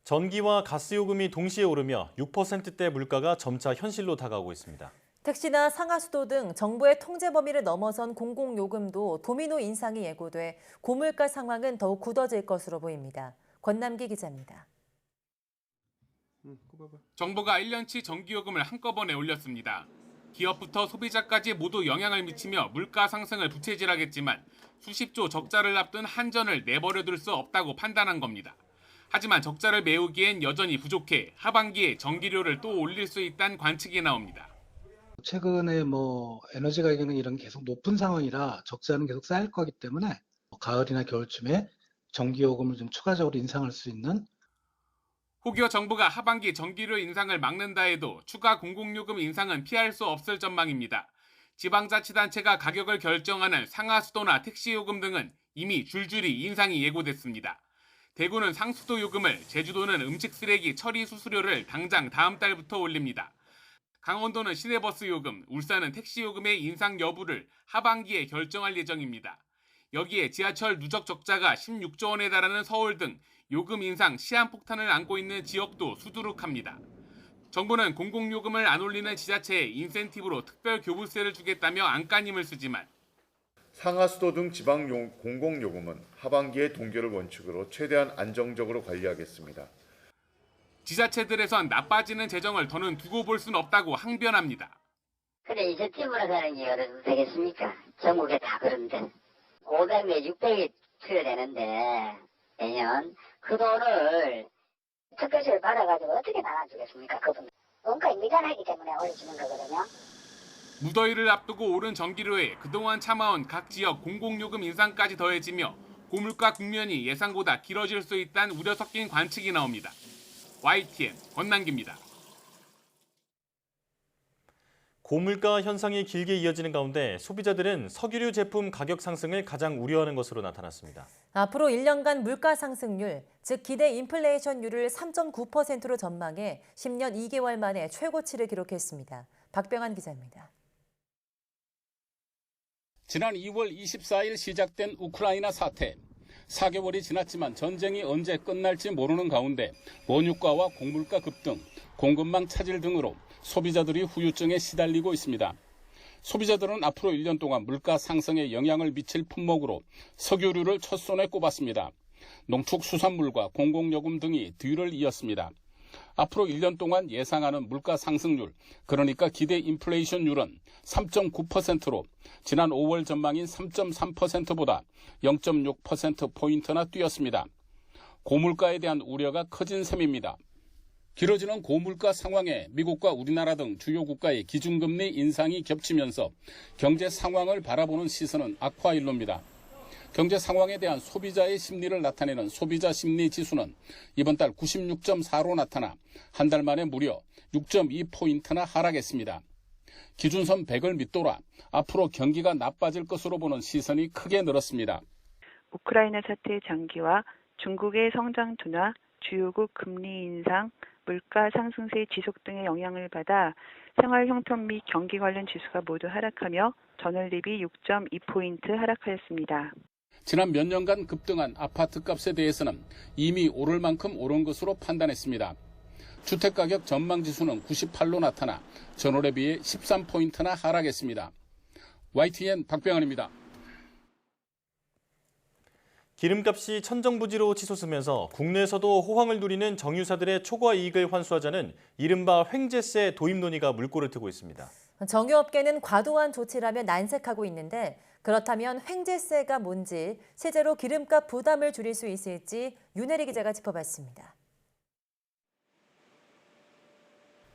전기와 가스 요금이 동시에 오르며 6%대 물가가 점차 현실로 다가오고 있습니다. 택시나 상하수도 등 정부의 통제 범위를 넘어선 공공요금도 도미노 인상이 예고돼 고물가 상황은 더욱 굳어질 것으로 보입니다. 권남기 기자입니다. 정부가 1년치 전기요금을 한꺼번에 올렸습니다. 기업부터 소비자까지 모두 영향을 미치며 물가 상승을 부채질하겠지만 수십조 적자를 앞둔 한전을 내버려둘 수 없다고 판단한 겁니다. 하지만 적자를 메우기엔 여전히 부족해 하반기에 전기료를 또 올릴 수 있다는 관측이 나옵니다. 최근에 에너지 가격은 이런 계속 높은 상황이라 적자는 계속 쌓일 거기 때문에 가을이나 겨울쯤에 전기요금을 좀 추가적으로 인상할 수 있는. 혹여 정부가 하반기 전기료 인상을 막는다 해도 추가 공공요금 인상은 피할 수 없을 전망입니다. 지방자치단체가 가격을 결정하는 상하수도나 택시요금 등은 이미 줄줄이 인상이 예고됐습니다. 대구는 상수도 요금을, 제주도는 음식 쓰레기 처리 수수료를 당장 다음 달부터 올립니다. 강원도는 시내버스 요금, 울산은 택시 요금의 인상 여부를 하반기에 결정할 예정입니다. 여기에 지하철 누적 적자가 16조 원에 달하는 서울 등 요금 인상 시한폭탄을 안고 있는 지역도 수두룩합니다. 정부는 공공요금을 안 올리는 지자체에 인센티브로 특별 교부세를 주겠다며 안간힘을 쓰지만 상하수도 등 지방 공공요금은 하반기에 동결을 원칙으로 최대한 안정적으로 관리하겠습니다. 지자체들에선 나빠지는 재정을 더는 두고 볼 수는 없다고 항변합니다. 근데 인센티브로 사는 게 어떻게 되겠습니까? 전국에 다 그런데 500에 600이 투여되는데 매년 그 돈을 특별세를 받아가지고 어떻게 나눠주겠습니까? 그분 원가에 미달하기 때문에 올려주는 거거든요. 무더위를 앞두고 오른 전기료에 그동안 참아온 각 지역 공공요금 인상까지 더해지며 고물가 국면이 예상보다 길어질 수 있다는 우려 섞인 관측이 나옵니다. YTN 권남기입니다. 고물가 현상이 길게 이어지는 가운데 소비자들은 석유류 제품 가격 상승을 가장 우려하는 것으로 나타났습니다. 앞으로 1년간 물가 상승률, 즉 기대 인플레이션율을 3.9%로 전망해 10년 2개월 만에 최고치를 기록했습니다. 박병환 기자입니다. 지난 2월 24일 시작된 우크라이나 사태. 4개월이 지났지만 전쟁이 언제 끝날지 모르는 가운데 원유가와 곡물가 급등, 공급망 차질 등으로 소비자들이 후유증에 시달리고 있습니다. 소비자들은 앞으로 1년 동안 물가 상승에 영향을 미칠 품목으로 석유류를 첫손에 꼽았습니다. 농축수산물과 공공요금 등이 뒤를 이었습니다. 앞으로 1년 동안 예상하는 물가 상승률, 그러니까 기대 인플레이션율은 3.9%로 지난 5월 전망인 3.3%보다 0.6%포인트나 뛰었습니다. 고물가에 대한 우려가 커진 셈입니다. 길어지는 고물가 상황에 미국과 우리나라 등 주요 국가의 기준금리 인상이 겹치면서 경제 상황을 바라보는 시선은 악화일로입니다. 경제 상황에 대한 소비자의 심리를 나타내는 소비자 심리 지수는 이번 달 96.4로 나타나 한 달 만에 무려 6.2포인트나 하락했습니다. 기준선 100을 밑돌아 앞으로 경기가 나빠질 것으로 보는 시선이 크게 늘었습니다. 우크라이나 사태의 장기화, 중국의 성장 둔화, 주요국 금리 인상, 물가 상승세의 지속 등의 영향을 받아 생활 형편 및 경기 관련 지수가 모두 하락하며 전월 대비 6.2포인트 하락하였습니다. 지난 몇 년간 급등한 아파트값에 대해서는 이미 오를 만큼 오른 것으로 판단했습니다. 주택가격 전망지수는 98로 나타나 전월에 비해 13포인트나 하락했습니다. YTN 박병환입니다. 기름값이 천정부지로 치솟으면서 국내에서도 호황을 누리는 정유사들의 초과 이익을 환수하자는 이른바 횡재세 도입 논의가 물꼬를 트고 있습니다. 정유업계는 과도한 조치라며 난색하고 있는데 그렇다면 횡재세가 뭔지, 실제로 기름값 부담을 줄일 수 있을지 윤혜리 기자가 짚어봤습니다.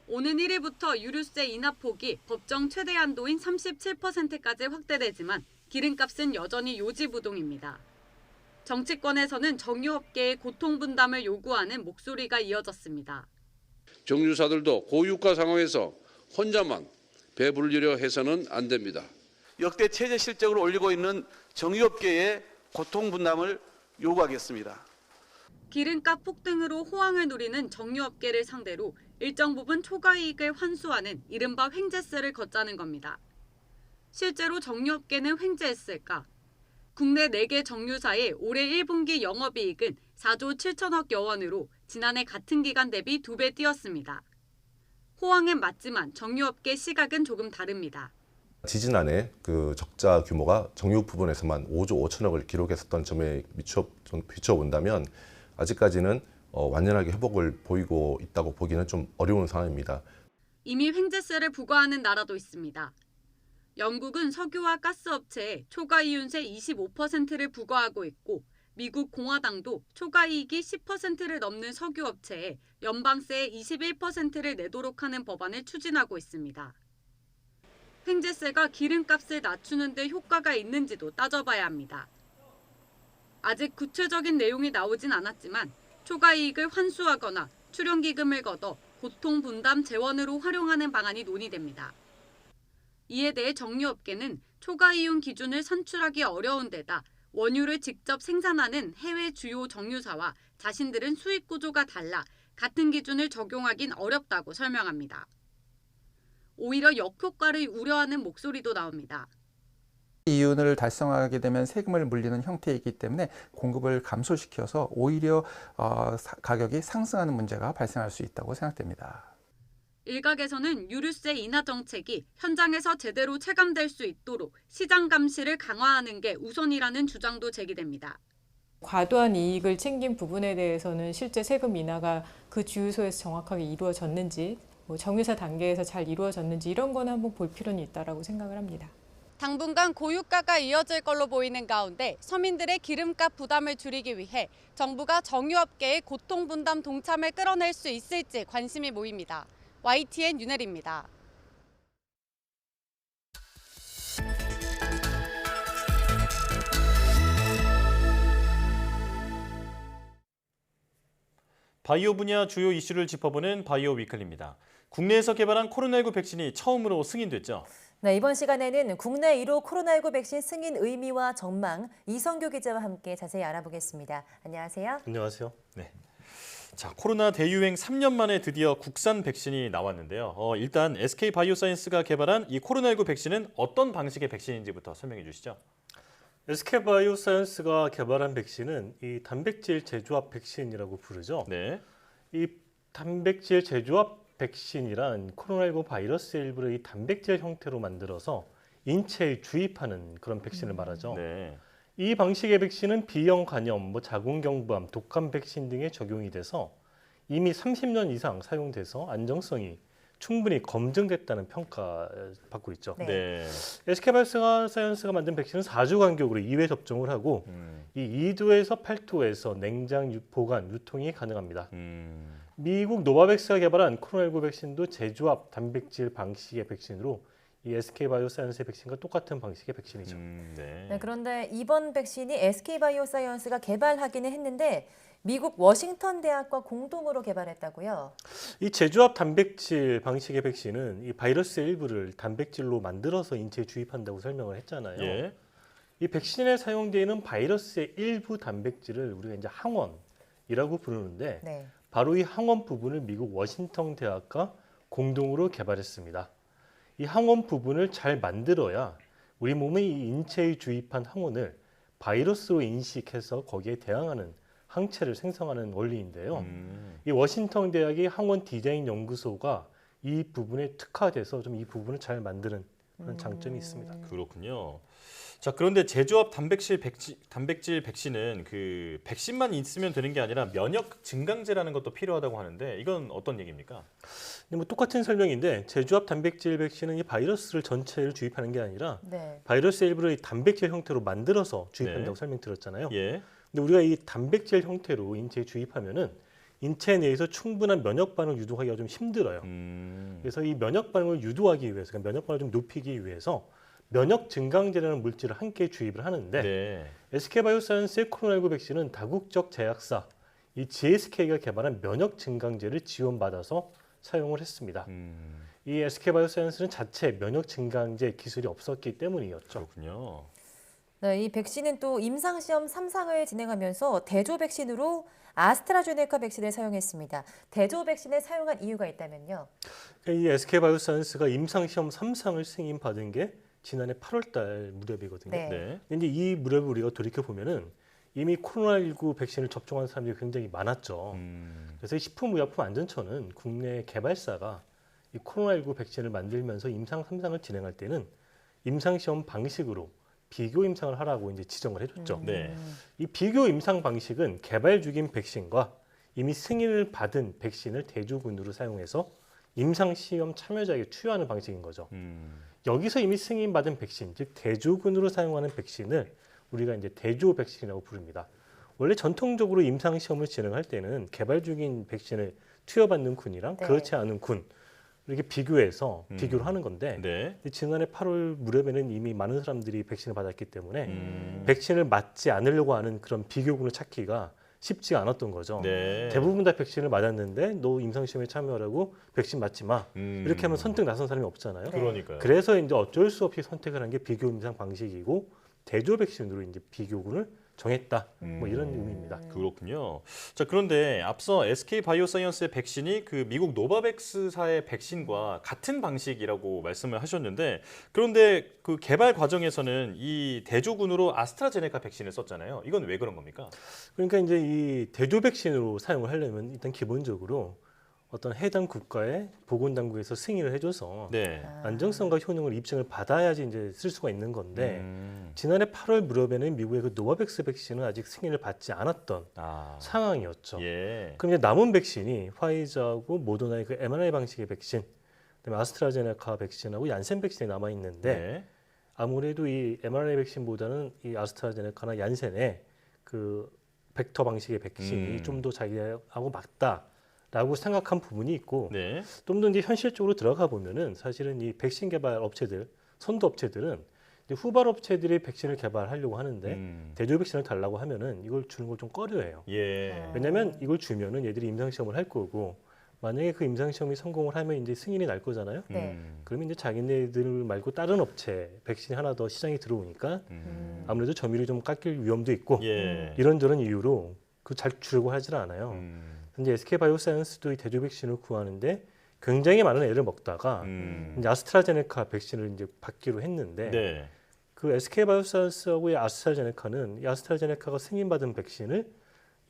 오는 1일부터 유류세 인하폭이 법정 최대 한도인 37%까지 확대되지만 기름값은 여전히 요지부동입니다. 정치권에서는 정유업계의 고통 분담을 요구하는 목소리가 이어졌습니다. 정유사들도 고유가 상황에서 혼자만 배불리려 해서는 안 됩니다. 역대 최저 실적을 올리고 있는 정유업계의 고통 분담을 요구하겠습니다. 기름값 폭등으로 호황을 누리는 정유업계를 상대로 일정 부분 초과 이익을 환수하는 이른바 횡재세를 걷자는 겁니다. 실제로 정유업계는 횡재했을까? 국내 4개 정유사의 올해 1분기 영업이익은 4조 7천억여 원으로 지난해 같은 기간 대비 2배 뛰었습니다. 호황은 맞지만 정유업계 시각은 조금 다릅니다. 지지난해 그 적자 규모가 정유 부분에서만 5조 5천억을 기록했었던 점에 비춰본다면 아직까지는 완연하게 회복을 보이고 있다고 보기는 좀 어려운 상황입니다. 이미 횡재세를 부과하는 나라도 있습니다. 영국은 석유와 가스업체에 초과이윤세 25%를 부과하고 있고 미국 공화당도 초과이익이 10%를 넘는 석유업체에 연방세 21%를 내도록 하는 법안을 추진하고 있습니다. 횡재세가 기름값을 낮추는 데 효과가 있는지도 따져봐야 합니다. 아직 구체적인 내용이 나오진 않았지만 초과이익을 환수하거나 출연기금을 걷어 고통 분담 재원으로 활용하는 방안이 논의됩니다. 이에 대해 정유업계는 초과이윤 기준을 산출하기 어려운 데다 원유를 직접 생산하는 해외 주요 정유사와 자신들은 수익 구조가 달라 같은 기준을 적용하긴 어렵다고 설명합니다. 오히려 역효과를 우려하는 목소리도 나옵니다. 이윤을 달성하게 되면 세금을 물리는 형태이기 때문에 공급을 감소시켜서 오히려 가격이 상승하는 문제가 발생할 수 있다고 생각됩니다. 일각에서는 유류세 인하 정책이 현장에서 제대로 체감될 수 있도록 시장 감시를 강화하는 게 우선이라는 주장도 제기됩니다. 과도한 이익을 챙긴 부분에 대해서는 실제 세금 인하가 그 주유소에서 정확하게 이루어졌는지, 정유사 단계에서 잘 이루어졌는지 이런 거는 한번 볼 필요는 있다고 생각을 합니다. 당분간 고유가가 이어질 걸로 보이는 가운데 서민들의 기름값 부담을 줄이기 위해 정부가 정유업계의 고통 분담 동참을 끌어낼 수 있을지 관심이 모입니다. YTN 윤혜리입니다. 바이오 분야 주요 이슈를 짚어보는 바이오 위클리입니다. 국내에서 개발한 코로나19 백신이 처음으로 승인됐죠. 네, 이번 시간에는 국내 1호 코로나19 백신 승인 의미와 전망 이성규 기자와 함께 자세히 알아보겠습니다. 안녕하세요. 안녕하세요. 네. 자, 코로나 대유행 3년 만에 드디어 국산 백신이 나왔는데요. 일단 SK바이오사이언스가 개발한 이 코로나19 백신은 어떤 방식의 백신인지부터 설명해 주시죠. SK바이오사이언스가 개발한 백신은 이 단백질 재조합 백신이라고 부르죠. 네. 이 단백질 재조합 백신이란 코로나19 바이러스 일부를 이 단백질 형태로 만들어서 인체에 주입하는 그런 백신을 말하죠. 네. 이 방식의 백신은 B형 감염, 자궁경부암, 독감 백신 등에 적용이 돼서 이미 30년 이상 사용돼서 안정성이 충분히 검증됐다는 평가를 받고 있죠. 네. SK바이오사이언스가 만든 백신은 4주 간격으로 2회 접종을 하고 이 2도에서 8도에서 냉장 보관, 유통이 가능합니다. 미국 노바백스가 개발한 코로나19 백신도 재조합 단백질 방식의 백신으로 이 SK바이오사이언스의 백신과 똑같은 방식의 백신이죠. 네, 그런데 이번 백신이 SK바이오사이언스가 개발하기는 했는데 미국 워싱턴 대학과 공동으로 개발했다고요? 이 재조합 단백질 방식의 백신은 이 바이러스의 일부를 단백질로 만들어서 인체에 주입한다고 설명을 했잖아요. 예. 이 백신에 사용되는 바이러스의 일부 단백질을 우리가 이제 항원이라고 부르는데 네. 바로 이 항원 부분을 미국 워싱턴 대학과 공동으로 개발했습니다. 이 항원 부분을 잘 만들어야 우리 몸의 이 인체에 주입한 항원을 바이러스로 인식해서 거기에 대항하는 항체를 생성하는 원리인데요. 이 워싱턴 대학의 항원 디자인 연구소가 이 부분에 특화돼서 좀 이 부분을 잘 만드는 그런 장점이 있습니다. 그렇군요. 자, 그런데 재조합 단백질 백신은 그 백신만 있으면 되는 게 아니라 면역 증강제라는 것도 필요하다고 하는데 이건 어떤 얘기입니까? 뭐 똑같은 설명인데 재조합 단백질 백신은 이 바이러스를 전체를 주입하는 게 아니라 네. 바이러스 일부를 단백질 형태로 만들어서 주입한다고 네. 설명드렸잖아요. 예. 근데 우리가 이 단백질 형태로 인체에 주입하면은 인체 내에서 충분한 면역 반응을 유도하기가 좀 힘들어요. 그래서 이 면역 반응을 유도하기 위해서, 그러니까 면역 반응을 좀 높이기 위해서 면역 증강제라는 물질을 함께 주입을 하는데 네. SK바이오사이언스의 코로나19 백신은 다국적 제약사 이 GSK가 개발한 면역 증강제를 지원받아서 사용을 했습니다. 이 SK바이오사이언스는 자체 면역 증강제 기술이 없었기 때문이었죠. 그렇군요. 네, 이 백신은 또 임상시험 3상을 진행하면서 대조 백신으로 아스트라제네카 백신을 사용했습니다. 대조 백신을 사용한 이유가 있다면요? 이 SK바이오사이언스가 임상시험 3상을 승인받은 게 지난해 8월달 무렵이거든요. 네. 근데 이 무렵을 우리가 돌이켜 보면은 이미 코로나19 백신을 접종한 사람들이 굉장히 많았죠. 그래서 식품의약품안전처는 국내 개발사가 이 코로나19 백신을 만들면서 임상 3상을 진행할 때는 임상시험 방식으로 비교 임상을 하라고 이제 지정을 해줬죠. 네. 이 비교 임상 방식은 개발 중인 백신과 이미 승인을 받은 백신을 대조군으로 사용해서 임상 시험 참여자에게 투여하는 방식인 거죠. 여기서 이미 승인받은 백신, 즉 대조군으로 사용하는 백신을 우리가 이제 대조 백신이라고 부릅니다. 원래 전통적으로 임상 시험을 진행할 때는 개발 중인 백신을 투여받는 군이랑 네. 그렇지 않은 군 이렇게 비교해서 비교를 하는 건데 네. 지난해 8월 무렵에는 이미 많은 사람들이 백신을 받았기 때문에 백신을 맞지 않으려고 하는 그런 비교군을 찾기가 쉽지 않았던 거죠. 네. 대부분 다 백신을 맞았는데 너 임상시험에 참여하라고 백신 맞지 마. 이렇게 하면 선택 나선 사람이 없잖아요. 그러니까요. 그래서 이제 어쩔 수 없이 선택을 한 게 비교 임상 방식이고 대조 백신으로 이제 비교군을 정했다. 뭐 이런 의미입니다. 그렇군요. 자, 그런데 앞서 SK 바이오사이언스의 백신이 그 미국 노바백스사의 백신과 같은 방식이라고 말씀을 하셨는데, 그런데 그 개발 과정에서는 이 대조군으로 아스트라제네카 백신을 썼잖아요. 이건 왜 그런 겁니까? 그러니까 이제 이 대조 백신으로 사용을 하려면 일단 기본적으로 어떤 해당 국가의 보건당국에서 승인을 해줘서 네. 안정성과 효능을 입증을 받아야지 이제 쓸 수가 있는 건데 지난해 8월 무렵에는 미국의 그 노바백스 백신은 아직 승인을 받지 않았던 상황이었죠. 예. 그럼 이제 남은 백신이 화이자하고 모더나의 그 mRNA 방식의 백신, 그다음에 아스트라제네카 백신하고 얀센 백신이 남아 있는데 네. 아무래도 이 mRNA 백신보다는 이 아스트라제네카나 얀센의 그 벡터 방식의 백신이 좀 더 자기하고 맞다라고 생각한 부분이 있고 네. 좀 더 이제 현실적으로 들어가 보면은 사실은 이 백신 개발 업체들, 선도 업체들은 이제 후발 업체들이 백신을 개발하려고 하는데 대조 백신을 달라고 하면은 이걸 주는 걸 좀 꺼려해요. 예. 왜냐하면 이걸 주면은 얘들이 임상 시험을 할 거고 만약에 그 임상 시험이 성공을 하면 이제 승인이 날 거잖아요. 네. 그러면 이제 자기네들 말고 다른 업체 백신이 하나 더 시장에 들어오니까 아무래도 점유율이 좀 깎일 위험도 있고 예. 이런저런 이유로 그 잘 주려고 하질 않아요. 근데 SK 바이오사이언스도 이 대조 백신을 구하는데 굉장히 많은 애를 먹다가 이제 아스트라제네카 백신을 이제 받기로 했는데 네. 그 SK 바이오사이언스하고의 아스트라제네카는 이 아스트라제네카가 승인받은 백신을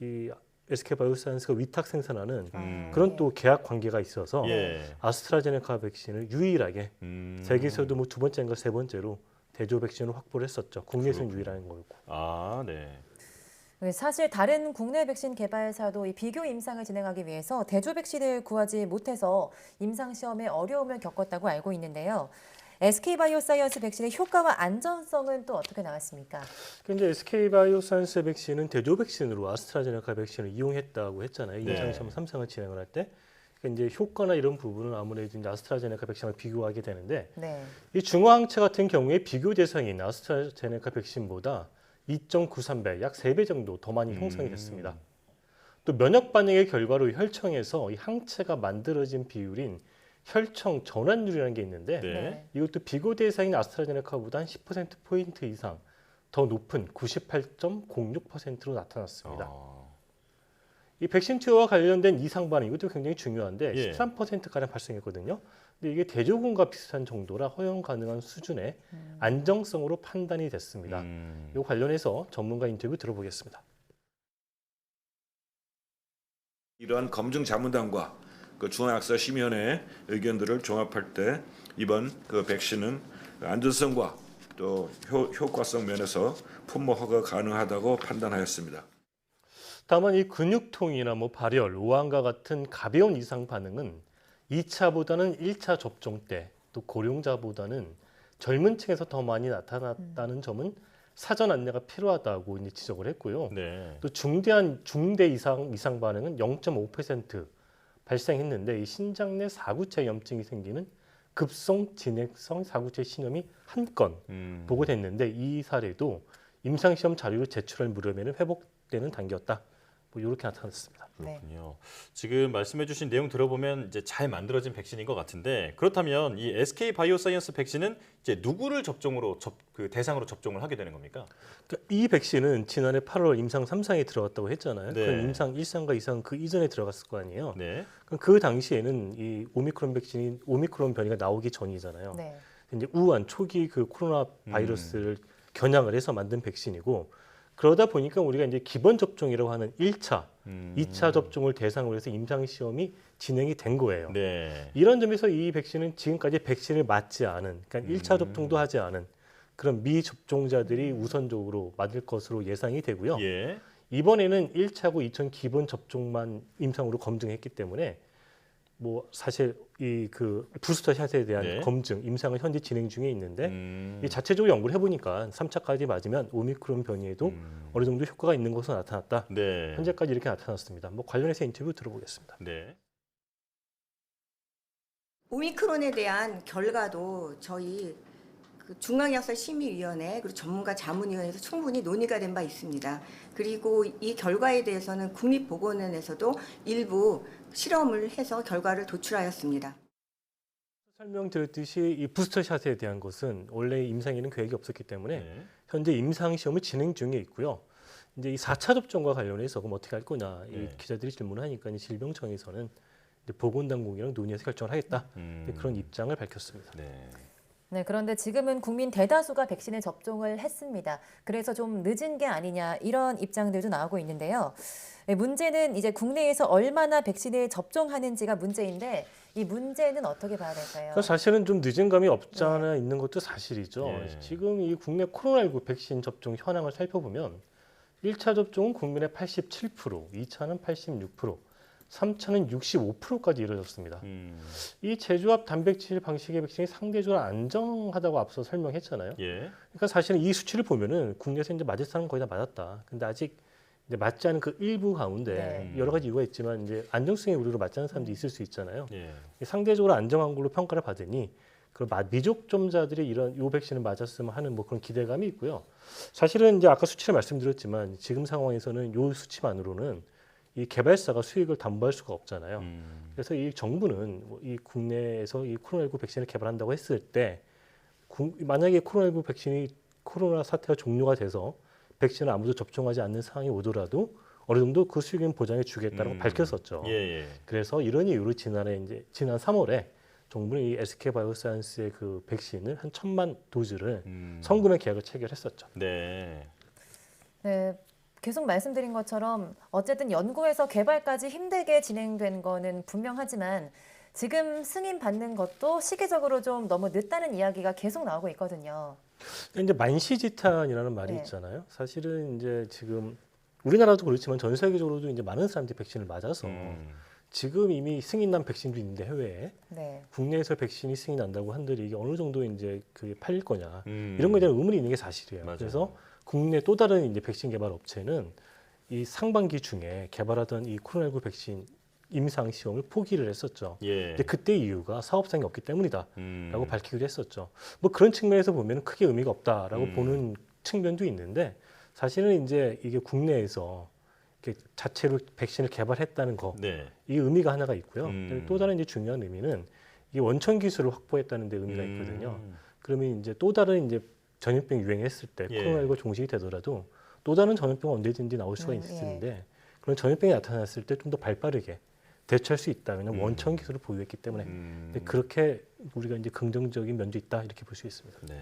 이 SK 바이오사이언스가 위탁 생산하는 그런 또 계약 관계가 있어서 예. 아스트라제네카 백신을 유일하게 세계에서도 뭐 두 번째인가 세 번째로 대조 백신을 확보를 했었죠. 국내에서는 유일한 거고. 아, 네. 사실 다른 국내 백신 개발사도 이 비교 임상을 진행하기 위해서 대조 백신을 구하지 못해서 임상 시험에 어려움을 겪었다고 알고 있는데요. SK 바이오사이언스 백신의 효과와 안전성은 또 어떻게 나왔습니까? 이제 SK 바이오사이언스 백신은 대조 백신으로 아스트라제네카 백신을 이용했다고 했잖아요. 네. 임상 시험 3상을 진행을 할 때. 그러니까 이제 효과나 이런 부분은 아무래도 이제 아스트라제네카 백신을 비교하게 되는데 네. 이 중화항체 같은 경우에 비교 대상인 아스트라제네카 백신보다 2.93배, 약 3배 정도 더 많이 형성이 됐습니다. 또 면역 반응의 결과로 혈청에서 이 항체가 만들어진 비율인 혈청 전환율이라는 게 있는데 네. 이것도 비교 대상인 아스트라제네카보다 한 10%포인트 이상 더 높은 98.06%로 나타났습니다. 이 백신 투여와 관련된 이상 반응 이것도 굉장히 중요한데 예. 13%가량 발생했거든요. 근데 이게 대조군과 비슷한 정도라 허용 가능한 수준의 안정성으로 판단이 됐습니다. 이 관련해서 전문가 인터뷰 들어보겠습니다. 이러한 검증 자문단과 그 중앙약사심의원회 의견들을 종합할 때 이번 그 백신은 안전성과 또 효과성 면에서 품목 허가 가능하다고 판단하였습니다. 다만 이 근육통이나 뭐 발열, 오한과 같은 가벼운 이상 반응은 2차보다는 1차 접종 때 또 고령자보다는 젊은 층에서 더 많이 나타났다는 점은 사전 안내가 필요하다고 이제 지적을 했고요. 네. 또 중대 이상 반응은 0.5% 발생했는데 이 신장 내 사구체 염증이 생기는 급성 진행성 사구체 신염이 한 건 보고됐는데 이 사례도 임상시험 자료를 제출할 무렵에는 회복되는 단계였다. 뭐 이렇게 나타났습니다. 그렇군요. 지금 말씀해주신 내용 들어보면 이제 잘 만들어진 백신인 것 같은데 그렇다면 이 SK 바이오사이언스 백신은 이제 누구를 접종으로 그 대상으로 접종을 하게 되는 겁니까? 그러니까 이 백신은 지난해 8월 임상 3상에 들어갔다고 했잖아요. 네. 그럼 임상 1상과 2상 그 이전에 들어갔을 거 아니에요. 네. 그럼 그 당시에는 이 오미크론 백신이 오미크론 변이가 나오기 전이잖아요. 네. 이제 우한 초기 그 코로나 바이러스를 겨냥을 해서 만든 백신이고 그러다 보니까 우리가 이제 기본 접종이라고 하는 1차, 2차 접종을 대상으로 해서 임상 시험이 진행이 된 거예요. 네. 이런 점에서 이 백신은 지금까지 백신을 맞지 않은, 그러니까 1차 접종도 하지 않은 그런 미접종자들이 우선적으로 맞을 것으로 예상이 되고요. 예. 이번에는 1차고 2차 기본 접종만 임상으로 검증했기 때문에 뭐 사실 이 그 부스터 샷에 대한 네. 검증, 임상은 현재 진행 중에 있는데 이 자체적으로 연구를 해보니까 3차까지 맞으면 오미크론 변이에도 어느 정도 효과가 있는 것으로 나타났다. 네. 현재까지 이렇게 나타났습니다. 뭐 관련해서 인터뷰 들어보겠습니다. 네. 오미크론에 대한 결과도 저희 그 중앙약사심의위원회 그리고 전문가 자문위원회에서 충분히 논의가 된 바 있습니다. 그리고 이 결과에 대해서는 국립보건원에서도 일부 실험을 해서 결과를 도출하였습니다. 설명드렸듯이 이 부스터샷에 대한 것은 원래 임상에는 계획이 없었기 때문에 현재 임상 시험을 진행 중에 있고요. 이제 이 4차 접종과 관련해서 그럼 어떻게 할 거냐 이 네. 기자들이 질문하니까 이제 질병청에서는 이제 보건당국이랑 논의해서 결정을 하겠다 그런 입장을 밝혔습니다. 네, 그런데 지금은 국민 대다수가 백신을 접종을 했습니다. 그래서 좀 늦은 게 아니냐 이런 입장들도 나오고 있는데요. 네, 문제는 이제 국내에서 얼마나 백신을 접종하는지가 문제인데 이 문제는 어떻게 봐야 될까요? 그러니까 사실은 좀 늦은 감이 없지 않아 있는 것도 사실이죠. 네. 지금 이 국내 코로나19 백신 접종 현황을 살펴보면 1차 접종은 국민의 87%, 2차는 86%, 3차는 65%까지 이루어졌습니다. 이 제조합 단백질 방식의 백신이 상대적으로 안정하다고 앞서 설명했잖아요. 예. 그러니까 사실은 이 수치를 보면은 국내에서 이제 맞을 사람은 거의 다 맞았다. 근데 아직 이제 맞지 않은 그 일부 가운데 여러 가지 이유가 있지만 이제 안정성의 우려로 맞지 않은 사람도 있을 수 있잖아요. 예. 상대적으로 안정한 걸로 평가를 받으니 그 미접종자들이 이런 요 백신을 맞았으면 하는 뭐 그런 기대감이 있고요. 사실은 이제 아까 수치를 말씀드렸지만 지금 상황에서는 요 수치만으로는 이 개발사가 수익을 담보할 수가 없잖아요. 그래서 이 정부는 이 국내에서 이 코로나19 백신을 개발한다고 했을 때 만약에 코로나19 백신이 코로나 사태가 종료가 돼서 백신을 아무도 접종하지 않는 상황이 오더라도 어느 정도 그 수익은 보장해 주겠다고 밝혔었죠. 예. 그래서 이런 이유로 지난 3월에 정부는 이 SK바이오사이언스의 그 백신을 한 1,000만 도즈를 성금의 계약을 체결했었죠. 네. 네, 계속 말씀드린 것처럼 어쨌든 연구에서 개발까지 힘들게 진행된 거는 분명하지만 지금 승인 받는 것도 시기적으로 좀 너무 늦다는 이야기가 계속 나오고 있거든요. 이제 만시지탄이라는 말이 네. 있잖아요. 사실은 이제 지금 우리나라도 그렇지만 전 세계적으로도 이제 많은 사람들이 백신을 맞아서 지금 이미 승인난 백신도 있는데 해외에 네. 국내에서 백신이 승인난다고 한들 이게 어느 정도 이제 그게 팔릴 거냐 이런 거에 대한 의문이 있는 게 사실이에요. 맞아요. 그래서 국내 또 다른 이제 백신 개발 업체는 이 상반기 중에 개발하던 이 코로나19 백신 임상 시험을 포기를 했었죠. 예. 근데 그때 이유가 사업성이 없기 때문이다라고 밝히기도 했었죠. 뭐 그런 측면에서 보면 크게 의미가 없다라고 보는 측면도 있는데 사실은 이제 이게 국내에서 이렇게 자체로 백신을 개발했다는 거, 네. 이 의미가 하나가 있고요. 또 다른 이제 중요한 의미는 이 원천 기술을 확보했다는 데 의미가 있거든요. 그러면 이제 또 다른 이제 전염병 유행했을 때 예. 코로나19 종식이 되더라도 또 다른 전염병은 언제든지 나올 수가 있는데 그런 전염병이 나타났을 때 좀 더 발빠르게 대처할 수 있다. 왜냐하면 원천 기술을 보유했기 때문에. 근데 그렇게 우리가 이제 긍정적인 면도 있다 이렇게 볼 수 있습니다. 네.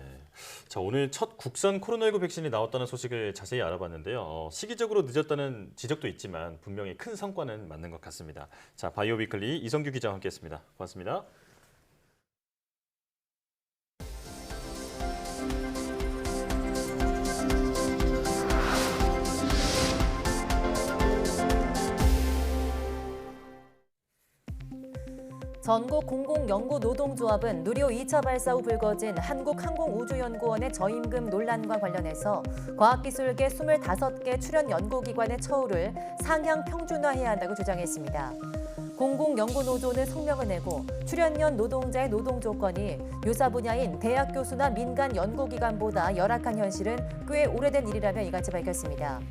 자, 오늘 첫 국산 코로나19 백신이 나왔다는 소식을 자세히 알아봤는데요. 시기적으로 늦었다는 지적도 있지만 분명히 큰 성과는 맞는 것 같습니다. 자, 바이오 위클리 이성규 기자와 함께했습니다. 고맙습니다. 전국 공공연구노동조합은 누리호 2차 발사 후 불거진 한국항공우주연구원의 저임금 논란과 관련해서 과학기술계 25개 출연 연구기관의 처우를 상향 평준화해야 한다고 주장했습니다. 공공연구노조는 성명을 내고 출연연 노동자의 노동 조건이 유사 분야인 대학 교수나 민간 연구기관보다 열악한 현실은 꽤 오래된 일이라며 이같이 밝혔습니다.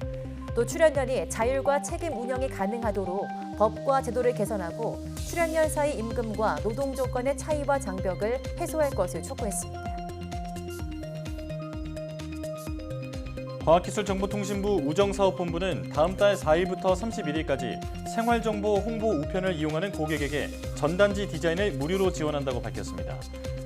또 출연연이 자율과 책임 운영이 가능하도록 법과 제도를 개선하고 출연연 사이 임금과 노동 조건의 차이와 장벽을 해소할 것을 촉구했습니다. 과학기술정보통신부 우정사업본부는 다음 달 4일부터 31일까지 생활정보 홍보 우편을 이용하는 고객에게 전단지 디자인을 무료로 지원한다고 밝혔습니다.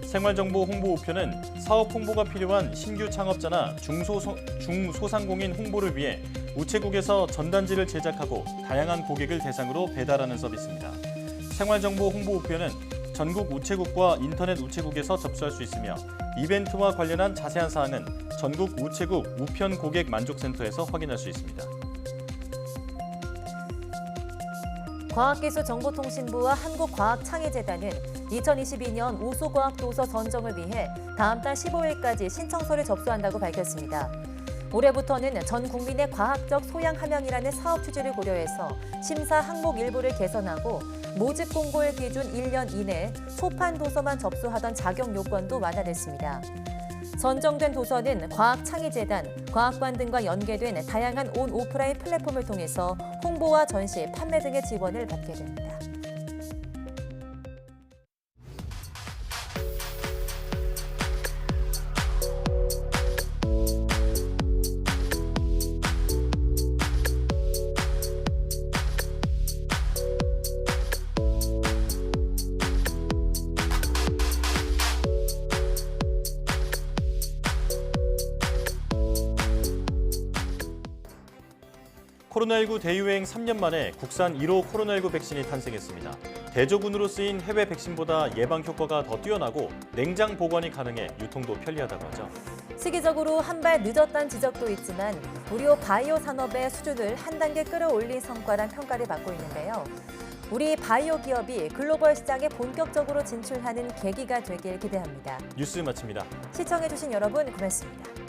생활정보 홍보 우편은 사업 홍보가 필요한 신규 창업자나 중소상공인 홍보를 위해 우체국에서 전단지를 제작하고 다양한 고객을 대상으로 배달하는 서비스입니다. 생활정보 홍보 우편은 전국 우체국과 인터넷 우체국에서 접수할 수 있으며 이벤트와 관련한 자세한 사항은 전국 우체국 우편 고객 만족센터에서 확인할 수 있습니다. 과학기술정보통신부와 한국과학창의재단은 2022년 우수과학도서 선정을 위해 다음 달 15일까지 신청서를 접수한다고 밝혔습니다. 올해부터는 전 국민의 과학적 소양 함양이라는 사업 취지를 고려해서 심사 항목 일부를 개선하고 모집 공고일 기준 1년 이내 초판 도서만 접수하던 자격 요건도 완화됐습니다. 선정된 도서는 과학창의재단, 과학관 등과 연계된 다양한 온 오프라인 플랫폼을 통해서 홍보와 전시, 판매 등의 지원을 받게 됩니다. 코로나19 대유행 3년 만에 국산 1호 코로나19 백신이 탄생했습니다. 대조군으로 쓰인 해외 백신보다 예방 효과가 더 뛰어나고 냉장 보관이 가능해 유통도 편리하다고 하죠. 시기적으로 한 발 늦었다는 지적도 있지만 우리 바이오 산업의 수준을 한 단계 끌어올린 성과란 평가를 받고 있는데요. 우리 바이오 기업이 글로벌 시장에 본격적으로 진출하는 계기가 되길 기대합니다. 뉴스 마칩니다. 시청해주신 여러분 고맙습니다.